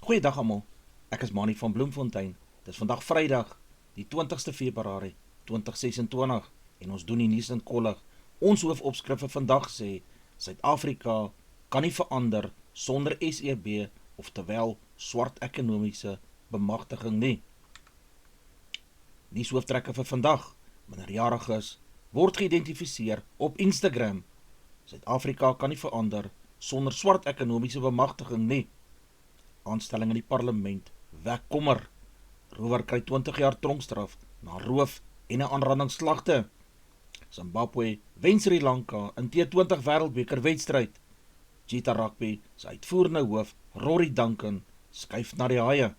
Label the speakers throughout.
Speaker 1: Goeiedag almal, ek is Manie van Bloemfontein. Dit is vandag Vrydag, die 20ste Februarie 2026 en ons doen die nuus in kollig. Ons hoofopskrif vir vandag sê, Suid-Afrika kan nie verander sonder SEB, oftewel swart ekonomiese bemagtiging nie. Nuushooftrekke vir vandag, minderjariges word geïdentifiseer op Instagram. Suid-Afrika kan nie verander sonder swart ekonomiese bemagtiging nie. Aanstelling in die parlement wek kommer. Rower kry 20 jaar tronkstraf na roof en 'n aanrandingsslagte. Zimbabwe wen Sri Lanka in T20 wêreldbeker wedstryd. Cheetah Rugby se uitvoerende hoof Rory Duncan skuif na die haie.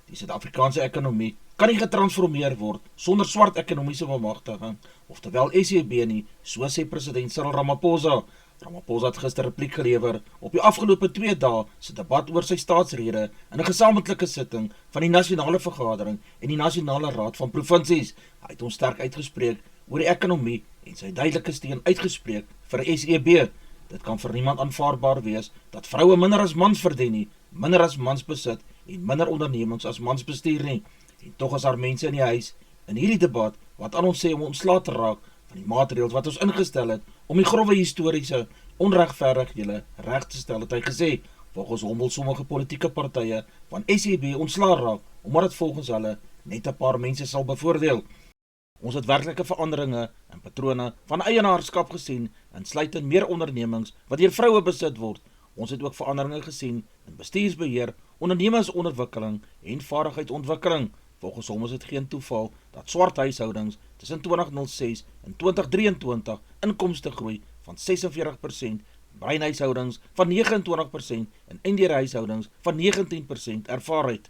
Speaker 1: Die Suid-Afrikaanse ekonomie kan nie getransformeer word sonder swart ekonomiese bemagtiging, oftewel SEB nie, so sê president Cyril Ramaphosa. Ramaphosa het gister repliek gelewer op die afgelope 2 dae se debat oor sy staatsrede in 'n gesamentlike sitting van die nasionale vergadering en die nasionale raad van provinsies. Hy het hom sterk uitgespreek oor die ekonomie en sy duidelike steun uitgespreek vir SEB. Dit kan vir niemand aanvaarbaar wees dat vroue minder as mans verdien nie, minder as mans besit en minder ondernemings as mans bestuur nie. En tog is daar mense in die huis in hierdie debat wat aan ons sê om ontslae te raak van die maatreëls wat ons ingestel het om die grove historiese onregverdighede reg te stel, het hy gesê. Volgens hom wil sommige politieke partye van SEB ontslae raak, omdat dit volgens hulle net 'n paar mense sal bevoordeel. Ons het werklike veranderinge in patrone van eienaarskap gesien, insluitend meer ondernemings wat deur vroue besit word. Ons het ook veranderinge gesien in bestuursbeheer, ondernemersontwikkeling en vaardigheidsontwikkeling. Volgens hom is dit geen toeval dat swart huishoudings tussen 2006 en 2023 inkomste groei van 46%, bruin huishoudings van 29% en indiër huishoudings van 19% ervaar het.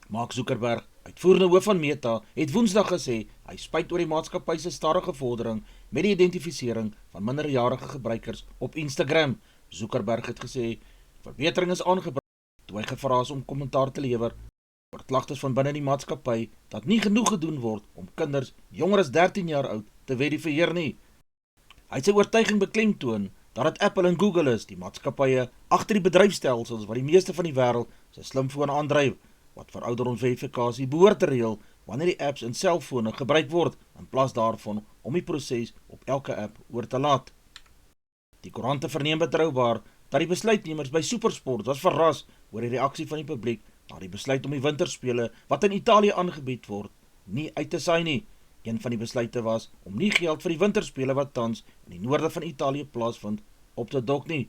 Speaker 1: Mark Zuckerberg, uitvoerende hoof van Meta, het Woensdag gesê hy spyt oor die maatskappy se stadige vordering met die identifisering van minderjarige gebruikers op Instagram. Zuckerberg het gesê verbetering is aangebring toe hy gevra is om kommentaar te lewer oor klagtes van binne die maatskappy dat nie genoeg gedoen word om kinders jonger as 13 jaar oud te verifieer nie. Hy het sy oortuiging beklemtoon dat dit Apple en Google is, die maatskappye agter die bedryfstelsels wat die meeste van die wêreld se slimfone aandryf, wat vir ouderdomsverifikasie behoort te reël wanneer die apps in selfone gebruik word, in plaas daarvan om die proses op elke app oor te laat. Die koerante verneem betroubaar dat die besluitnemers by SuperSport was verras oor die reaksie van die publiek na die besluit om die winterspele wat in Italië aangebied word, nie uit te saai nie. Een van die besluite was om nie geld vir die winterspele wat tans in die noorde van Italië plaasvind op te dok nie.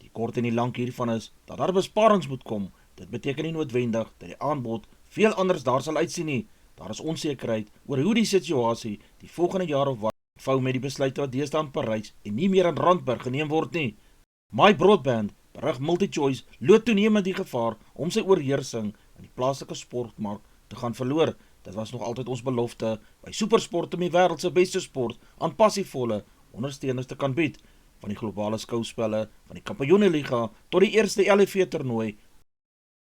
Speaker 1: Die kort en die lank hiervan is dat daar besparings moet kom. Dit beteken nie noodwendig dat die aanbod veel anders daar sal uitsien nie. Daar is onsekerheid oor hoe die situasie die volgende jaar of wat vou met die besluite wat deesdae in Parys en nie meer in Randburg geneem word nie. My Broadband berig MultiChoice loop toenemend die gevaar om sy oorheersing in die plaaslike sportmark te gaan verloor. Dit was nog altyd ons belofte by SuperSport om die wêreld se beste sport aan passievolle ondersteuners te kan bied, van die globale skouspelle, van die Kampioenenliga tot die eerste LFV toernooi.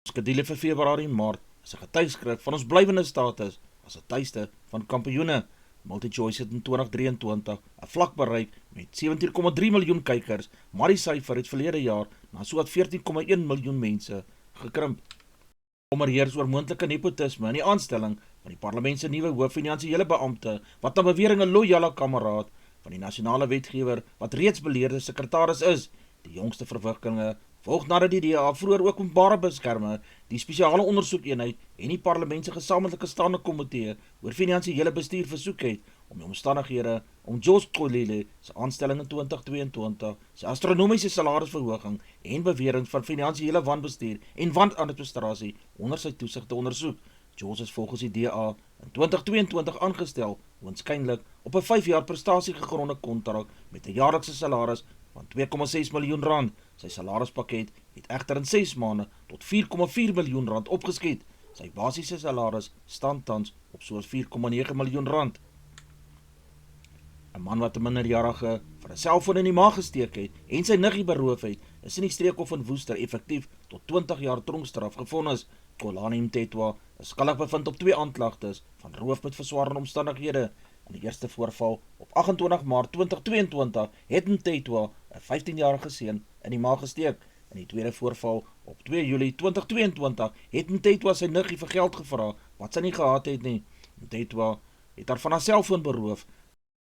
Speaker 1: Skedule vir Februarie en Maart is 'n getuigskrif van ons blywende status as 'n tuiste van kampioene. MultiChoice het in 2023 'n vlak bereik met 17,3 miljoen kykers, maar die syfer het verlede jaar na sowat 14,1 miljoen mense gekrimp. Heers oor moontlike nepotisme in die aanstelling van die parlement se nuwe hooffinansiële beampte, wat na bewering 'n loyale kameraad van die nasionale wetgewer wat reeds beleerde sekretaris is. Die jongste verwikkelinge volg nadat die DA vroeër openbare beskermer, die spesiale ondersoekeenheid en die parlement se gesamentlike staande komitee oor finansiële bestuur versoek het om die omstandighede om George Xolile se aanstelling in 2022, sy astronomiese salarisverhoging en bewering van finansiële wanbestuur en wanadministrasie onder sy toesig te ondersoek. George is volgens die DA in 2022 aangestel, waarskynlik op 'n 5 jaar prestasiegegronde kontrak met 'n jaarlikse salaris van 2,6 miljoen rand. Sy salarispakket het egter in 6 maande tot 4,4 miljoen rand opgeskiet. Sy basiese salaris staan tans op so 4,9 miljoen rand. 'n Man wat 'n minderjarige vir 'n selfoon in die maag gesteek het en sy niggie beroof het, is in die streekhof in Woester effektief tot 20 jaar tronkstraf gevonnis. Kolani Mtetwa is skuldig bevind op 2 aanklagtes van roof met verswaarende omstandighede. In die eerste voorval op 28 Maart 2022 het Mthethwa, 'n 15-jarige seun, in die maag gesteek. In die tweede voorval op 2 Julie 2022 het Mthethwa sy niggie vir geld gevra wat sy nie gehad het nie. Mthethwa het haar van haar selfoon beroof.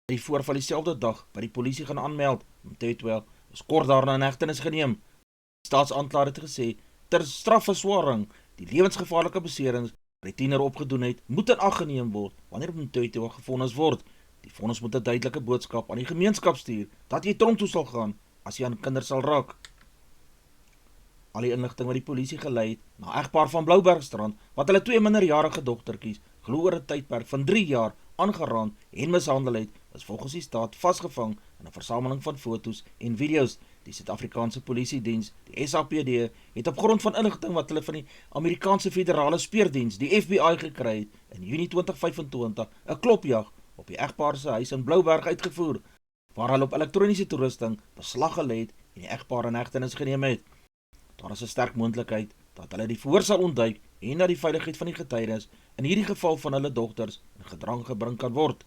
Speaker 1: Die voorval dieselfde dag by die polisie gaan aanmeld. Mthethwa is kort daarna in hegtenis geneem. Die staatsaanklaer het gesê ter strafverswaring die lewensgevaarlike beserings wat die tiener opgedoen het, moet in ag geneem word wanneer Mthethwa gevonnis word. Die vonnis moet 'n duidelike boodskap aan die gemeenskap stuur dat jy tronk toe sal gaan as jy aan kinders sal raak. Al die inligting wat die polisie gelei het na egpaar van Bloubergstrand wat hulle 2 minderjarige dogtertjies glo oor 'n tydperk van 3 jaar aangeraan en mishandel het, is volgens die staat vasgevang in 'n versameling van foto's en video's. Die Suid-Afrikaanse Polisiediens, die SAPD, het op grond van inligting wat hulle van die Amerikaanse Federale Speurdiens, die FBI, gekry het, in Junie 2025 'n klopjag op die egpaar se huis in Blouberg uitgevoer, waar hulle op elektroniese toerusting beslag gelê het en die egpaar in hegtenis geneem het. Daar is 'n sterk moontlikheid dat hulle die verhoor sal ontduik en dat die veiligheid van die getuienis, in hierdie geval van hulle dogters, in gedrang gebring kan word.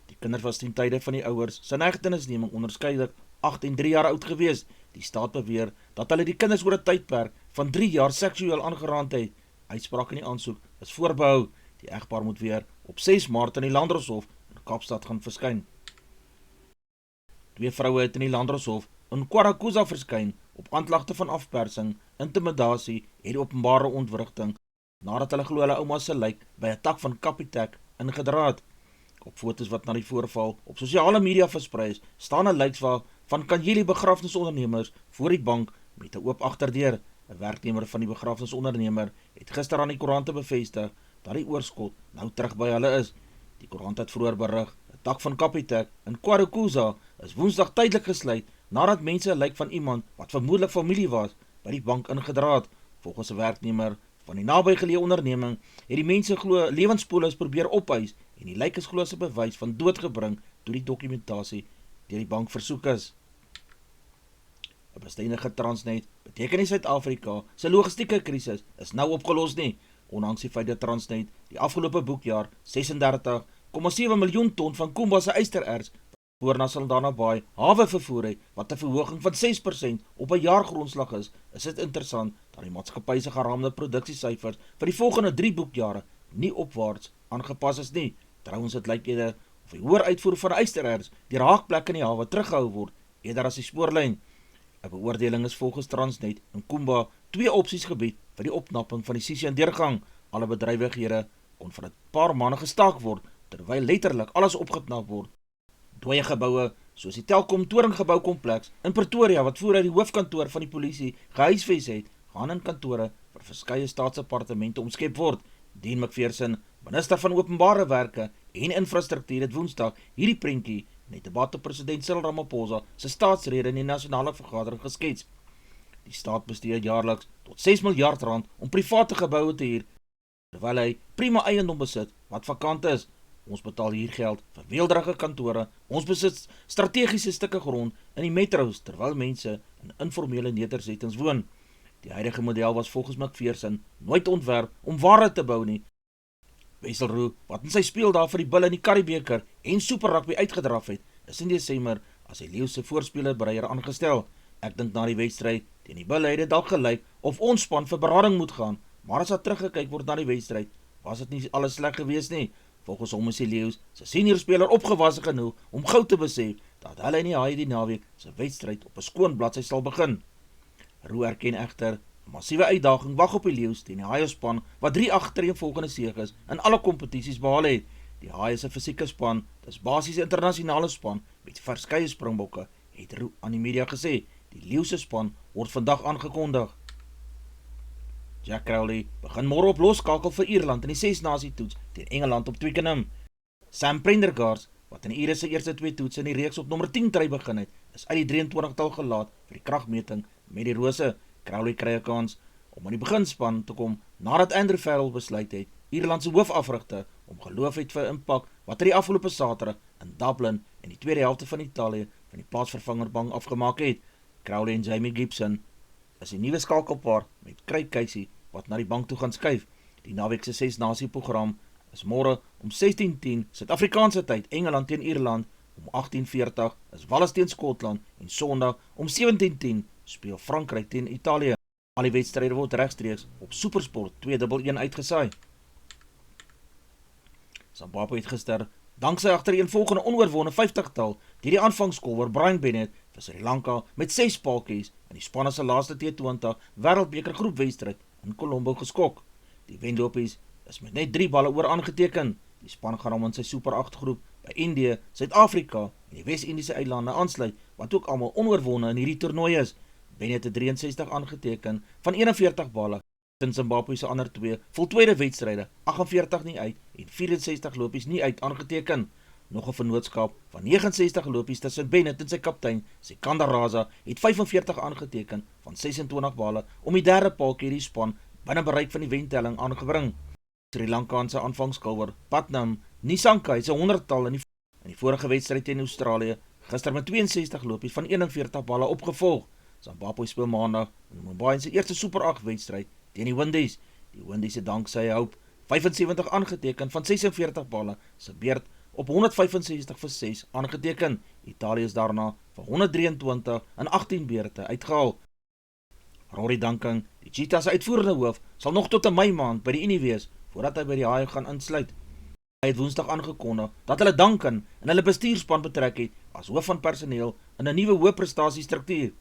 Speaker 1: Die kinders was ten tye van die ouers se hegtenisneming onderskeidelik 8 en 3 jaar oud gewees. Die staat beweer dat hulle die kinders oor 'n tydperk van 3 jaar seksueel aangeraand het. Uitspraak in die aansoek is voorbehou. Die egpaar moet weer op 6 Maart in die Landdroshof in Kaapstad gaan verskyn. 2 vroue het in die Landdroshof in KwaRakuza verskyn op aanklagte van afpersing, intimidasie en die openbare ontwrigting nadat hulle glo hulle ouma se lijk by 'n tak van Capitec ingedra het. Op foto's wat na die voorval op sosiale media versprei is, staan 'n lijkswa van Kanyeli begrafnisondernemers voor die bank met 'n oop agterdeur. 'n Werknemer van die begrafnisondernemer het gister aan die koerante bevestig dat die oorskot nou terug by hulle is. Die koerant het vroeër berig, 'n tak van Capitec in KwaRakuza is Woensdag tydelik gesluit nadat mense 'n lijk van iemand wat vermoedelik familie was by die bank ingedra het. Volgens 'n werknemer van die nabygeleë onderneming het die mense glo lewenspolis probeer opeis en die lijk is glo as 'n bewys van dood gebring toe die dokumentasie deur die bank versoek is. 'n Bestendige Transnet beteken nie Suid-Afrika se logistieke krisis is nou opgelos nie, ondanks die feit dat Transnet die afgelope boekjaar 36,7 miljoen ton van Kumba se ystererts voor na Saldanha Bay hawe vervoer het, wat 'n verhoging van 6% op 'n jaargrondslag is dit interessant dat die maatskappy se geraamde produksiesyfers vir die volgende 3 boekjare nie opwaarts aangepas is nie. Trouwens, dit lyk eerder of die hoër uitvoer van ystererts deur haakplekke in die hawe teruggehou word, eerder as die spoorlyn. 'n Beoordeling is volgens Transnet in Kumba 2 opsies gebied vir die opknapping van die Sishen-deurgang. Alle bedrywighede kon vir 'n paar maande gestaak word, terwyl letterlik alles opgeknap word. Dooie geboue, soos die Telkom Toringgebou-kompleks in Pretoria, wat vooruit die hoofkantoor van die polisie gehuisves het, gaan in kantore vir verskeie staatsdepartemente omskep word. Dean McPherson, minister van Openbare Werke en Infrastruktuur, het Woensdag hierdie prentjie in die debat op president Cyril Ramaphosa se staatsrede in die nasionale vergadering geskets. Die staat bestee jaarliks tot 6 miljard rand om private geboue te huur, terwyl hy prima eiendom besit wat vakant is. Ons betaal hier geld vir weelderige kantore, ons besit strategiese stukke grond in die metros, terwyl mense in informele nedersettings woon. Die huidige model was volgens McPherson nooit ontwerp om ware te bou nie. Wessel Roux, wat in sy speeldae vir die Bulle in die Karibeker en Super Rugby uitgedraf het, is in Desember as die Leeu se voorspeler-breier aangestel. Ek dink na die wedstryd teen die Bulle het dit dalk gelyk of ons span vir berading moet gaan, maar as daar teruggekyk word na die wedstryd, was dit nie alles sleg gewees nie. Volgens hom is die Leeu's se seniorspeler opgewasse genoeg om gou te besef dat hulle in die Haie die naweek se wedstryd op 'n skoon bladsy sal begin. Roux erken egter 'n massiewe uitdaging wag op die Leeu's teen die Haie span wat 3 agtereenvolgende seges in alle kompetisies behaal het. Die Haie se fisieke span, dis basies 'n internasionale span met verskeie springbokke, het Roux aan die media gesê. Die Leeu se span word vandag aangekondig. Jack Crowley begin môre op loskakel vir Ierland in die 6-nasie toets teen Engeland op Twickenham. Sam Prendergast, wat in Ire se eerste 2 toets in die reeks op nommer 10 try begin het, is uit die 23-tal gelaat vir die kragmeting met die Rose. Crowley kry 'n kans om in die beginspan te kom nadat Andrew Farrell besluit het, Ierland se hoofafrigter, om geloof het vir impak wat hy die afgelope Saterdag in Dublin in die tweede helfte van Italië van die plaatsvervangerbank afgemaak het. Crowley en Jamie Gibson is die nuwe skakelpaar met Craig Casey wat na die bank toe gaan skuif. Die naweek se 6-nasie program is môre om 16:10 Suid-Afrikaanse tyd Engeland teen Ierland, om 18:40 is Wales teen Skotland en Sondag om 17:10 speel Frankryk teen Italië. Al die wedstryde word regstreeks op SuperSport 211 uitgesaai. Zimbabwe het gister danksy agtereenvolgende onoorwonde 50-tal deur die aanvangskolwer Brian Bennett vir Sri Lanka met 6 paaltjies in die spanne se laaste T20 wêreldbeker groepwedstryd in Colombo geskok. Die wenlopies is met net 3 balle oor aangeteken. Die span gaan hom in sy Super 8 groep by Indië, Suid-Afrika en die Wes-Indiese eilande aansluit, wat ook almal onoorwonde in hierdie toernooi is. Bennett het 63 aangeteken van 41 balle. In Zimbabwe se ander 2 voltooide wedstryde, 48 nie uit en 64 lopies nie uit aangeteken. Nog 'n vennootskap van 69 lopies tussen Bennett en sy kaptein, Sikandar Raza, het 45 aangeteken van 26 balle om die derde paaltjie die span binne bereik van die wentelling aangebring. Sri Lankaanse aanvangskolwer Patnam Nisanka het sy 100-tal in die vorige wedstryd teen Australië gister met 62 lopies van 41 balle opgevolg. Zimbabwe speel maandag in Mumbai se eerste Super 8 wedstryd teen die Windies. Die Windies het dank sy hoop 75 aangeteken van 46 balle, se beurt op 165 vir 6 aangeteken. Italië is daarna vir 123 in 18 beurte uitgehaal. Rory Duncan, die Cheetahs se uitvoerende hoof, sal nog tot 'n Mei maand by die Unie wees voordat hy by die Haie gaan insluit. Hy het Woensdag aangekondig dat hulle Duncan in hulle bestuurspan betrek het as hoof van personeel in 'n nuwe hoë prestasiestruktuur.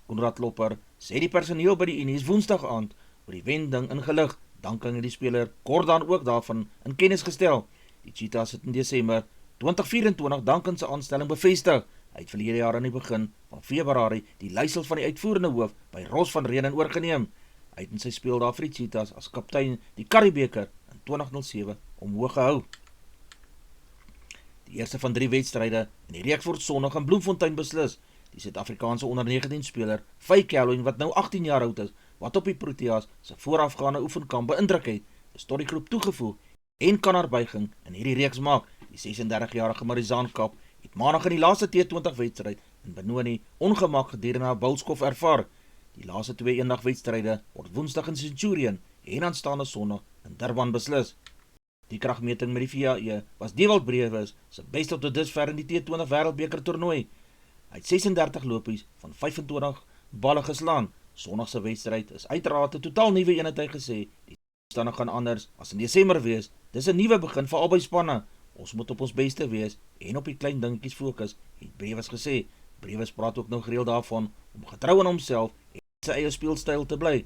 Speaker 1: Konrad Lopper sê die personeel by die Unie is Woensdag aand oor die wending ingelig. Duncan het die speler kort dan ook daarvan in kennis gestel. Die Cheetahs het in Desember 2024 Duncan se aanstelling bevestig. Hy het verlede jaar aan die begin van Februarie die leiersel van die uitvoerende hoof by Ros van Renen oorgeneem. Hy het in sy speel daar vir die Cheetahs as kaptein die Currie-beker in 2007 omhoog gehou. Die eerste van 3 wedstryde in die reeks word Sondag in Bloemfontein beslis. Die Suid-Afrikaanse onder 19 speler, Faye Calloway, wat nou 18 jaar oud is, wat op die Proteas se voorafgaande oefenkamp beïndruk het, is tot die groep toegevoeg en kan haar buiging in hierdie reeks maak. Die 36-jarige Marizaan Kap het maandag in die laaste T20 wedstryd in Benoni ongemak gedurende 'n boulskof ervaar. Die laaste 2 eendag wedstryde word Woensdag in Centurion en aanstaande Sondag in Durban beslis. Die kragmeting met die VAE was Dewald Brevis se beste tot dusver in die T20 wêreldbeker toernooi. Hy het 36 lopies van 25 balle geslaan. Sondag se wedstryd is uiteraard 'n totaal nuwe een, het hy gesê. Die toestande gaan anders as in Desember wees. Dis 'n nuwe begin vir albei spanne. Ons moet op ons beste wees en op die klein dingetjies fokus, het Brevis gesê. Brevis praat ook nou gereeld daarvan om getrou aan homself en sy eie speelstyl te bly.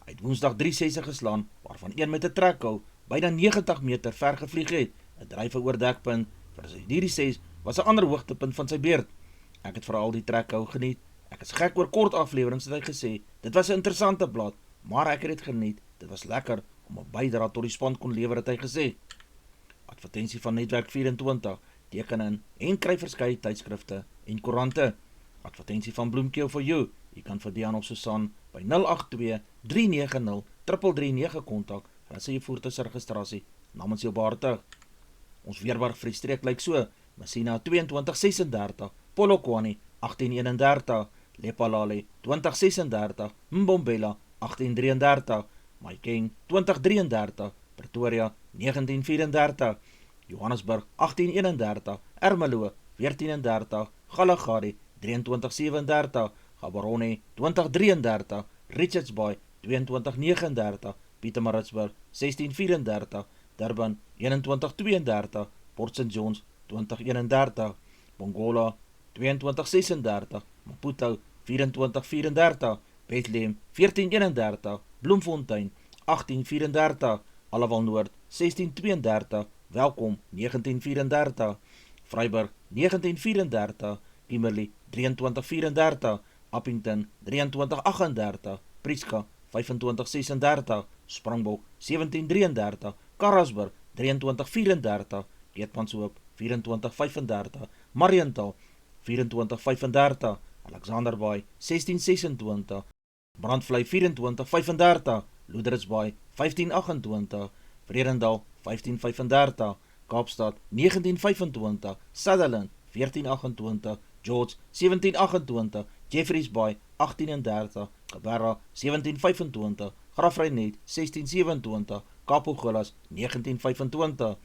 Speaker 1: Hy het Woensdag 3 sesse geslaan, waarvan een met 'n trekhou byna 90 meter ver gevlieg het. 'n Drywe oor dekpunt vir sy hierdie 6 was 'n ander hoogtepunt van sy beurt. Ek het veral die trekhou geniet. Ek is gek oor kort afleweringe, het hy gesê. Dit was 'n interessante blad, maar ek het dit geniet. Dit was lekker om 'n bydrae tot die span kon lewer, het hy gesê. Advertensie van Netwerk 24 teken in en kry verskeie tydskrifte en koerante. Advertensie van Bloemkeel for you. Jy kan vir Dian of Susan by 082 390 339 kontak en as jy voertuigregistrasie namens jou behartig. Ons weerberg vir die streek lyk so: Messina 2236, Polokwane 1831, Lephalale 2036, Mbombela 1833, Maikeng 2033, Pretoria 1934, Johannesburg 1831, Ermelo 1430, Galagadi 2337, Gaborone 2033, Richards Bay 2239, Pietermaritzburg 1634, Durban 2132, Port St Johns 2031, Pongola 2236, Maputo 2434, Bethlehem 1431, Bloemfontein 1834, Allewal Noord 1632, Welkom 1934, Vryburg 1934, Kimberley 2334, Appington 2338, Prieska 2536, Springbok 1733, Karasburg 2334, Keetmanshoop 2435, Mariental 2435, Alexanderbaai 1626, Brandvlei 2435, Loedersbaai 1528, Vredendal 1535, Kaapstad 1925, Sutherland 1428, George 1728, Jeffreys Bay 1830, Geberra 1725, Graaff-Reinet 1627, Kapogolas 1925,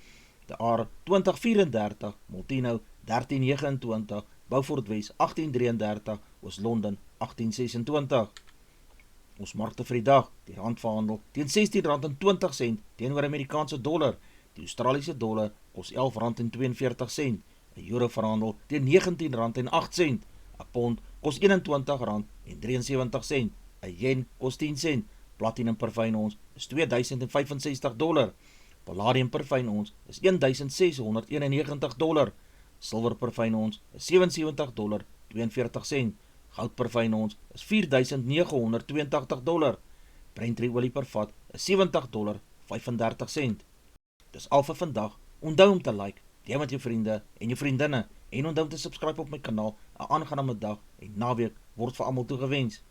Speaker 1: de R2034, Molteno 1329, Beaufort Wes 1833, Oos-London 1826. Ons markte vir die dag, die rand verhandel teen R16.20 teenoor Amerikaanse dollar, die Australiese dollar kos R11.42, 'n euro verhandel teen R19.08, 'n pond kos R21.73, 'n yen kos 10 sent, platinum per fyn ons is $2065, palladium per fyn ons is $1691, silwer per fyn ons is $77.42, goud per fyn ons is $4982, Brent olie per vat is $70.35. Dis al vir vandag. Onthou om te like, deel met jou vriende en jou vriendinne en onthou om te subscribe op my kanaal. 'n aangename dag en naweek word vir almal toegewens.